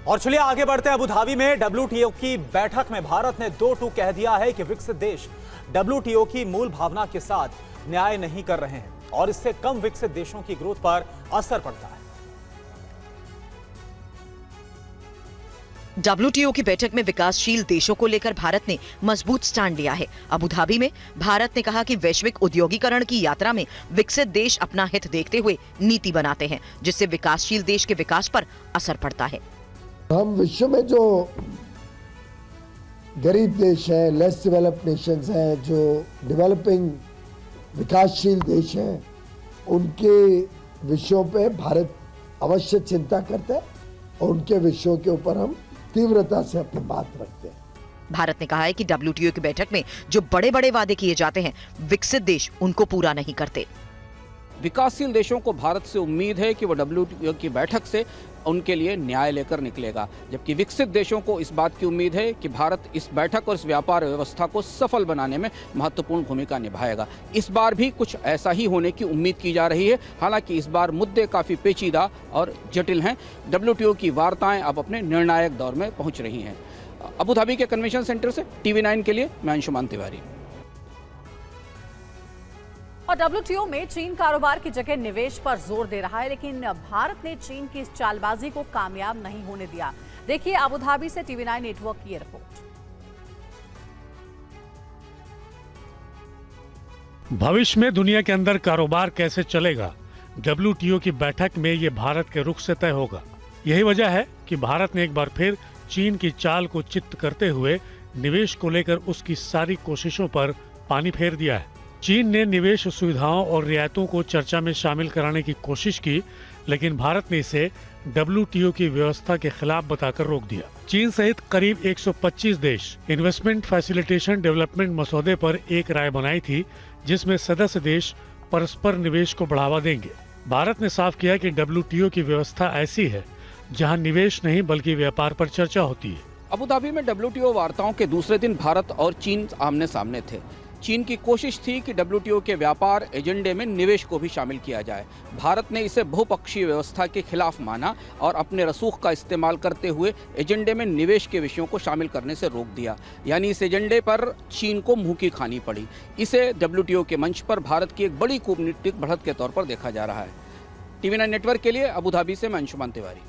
और चलिए आगे बढ़ते हैं। अबू धाबी में डब्ल्यूटीओ की बैठक में भारत ने 2-2 कह दिया है कि विकसित देश डब्ल्यूटीओ की मूल भावना के साथ न्याय नहीं कर रहे हैं और इससे कम विकसित देशों की ग्रोथ पर असर पड़ता है। डब्ल्यूटीओ की बैठक में विकासशील देशों को लेकर भारत ने मजबूत स्टैंड लिया है। अबू धाबी में भारत ने कहा कि वैश्विक उद्योगीकरण की यात्रा में विकसित देश अपना हित देखते हुए नीति बनाते हैं, जिससे विकासशील देश के विकास पर असर पड़ता है। हम विश्व में जो गरीब देश है, लेस डेवलप्ड नेशंस हैं, जो डेवलपिंग विकासशील देश हैं, उनके विषयों पे भारत अवश्य चिंता करता है और उनके विषयों के ऊपर हम तीव्रता से अपनी बात रखते हैं। भारत ने कहा है कि डब्ल्यूटीओ की बैठक में जो बड़े बड़े वादे किए जाते हैं, विकसित देश उनको पूरा नहीं करते। विकासशील देशों को भारत से उम्मीद है कि वो डब्ल्यूटीओ की बैठक से उनके लिए न्याय लेकर निकलेगा, जबकि विकसित देशों को इस बात की उम्मीद है कि भारत इस बैठक और इस व्यापार व्यवस्था को सफल बनाने में महत्वपूर्ण भूमिका निभाएगा। इस बार भी कुछ ऐसा ही होने की उम्मीद की जा रही है। हालांकि इस बार मुद्दे काफ़ी पेचीदा और जटिल हैं। डब्ल्यूटीओ की वार्ताएं अब अपने निर्णायक दौर में पहुंच रही हैं। अबू धाबी के कन्वेंशन सेंटर से TV9 के लिए मैं अंशुमान तिवारी। और डब्ल्यूटीओ में चीन कारोबार की जगह निवेश पर जोर दे रहा है, लेकिन भारत ने चीन की इस चालबाजी को कामयाब नहीं होने दिया। देखिए अबू धाबी से TV9 नेटवर्क की रिपोर्ट। भविष्य में दुनिया के अंदर कारोबार कैसे चलेगा, डब्ल्यूटीओ की बैठक में ये भारत के रुख से तय होगा। यही वजह है कि भारत ने एक बार फिर चीन की चाल को चित्त करते हुए निवेश को लेकर उसकी सारी कोशिशों पर पानी फेर दिया है। चीन ने निवेश सुविधाओं और रियायतों को चर्चा में शामिल कराने की कोशिश की, लेकिन भारत ने इसे डब्ल्यूटीओ की व्यवस्था के खिलाफ बताकर रोक दिया। चीन सहित करीब 125 देश इन्वेस्टमेंट फैसिलिटेशन डेवलपमेंट मसौदे पर एक राय बनाई थी, जिसमें सदस्य देश परस्पर निवेश को बढ़ावा देंगे। भारत ने साफ किया कि डब्ल्यूटीओ की व्यवस्था ऐसी है जहां निवेश नहीं बल्कि व्यापार पर चर्चा होती है। अबू धाबी में डब्ल्यूटीओ वार्ताओं के दूसरे दिन भारत और चीन आमने सामने थे। चीन की कोशिश थी कि डब्ल्यूटीओ के व्यापार एजेंडे में निवेश को भी शामिल किया जाए। भारत ने इसे बहुपक्षीय व्यवस्था के खिलाफ माना और अपने रसूख का इस्तेमाल करते हुए एजेंडे में निवेश के विषयों को शामिल करने से रोक दिया। यानी इस एजेंडे पर चीन को मुंह की खानी पड़ी। इसे डब्ल्यूटीओ के मंच पर भारत की एक बड़ी कूटनीतिक बढ़त के तौर पर देखा जा रहा है। TV9 नेटवर्क के लिए अबू धाबी से मैं अंशुमान तिवारी।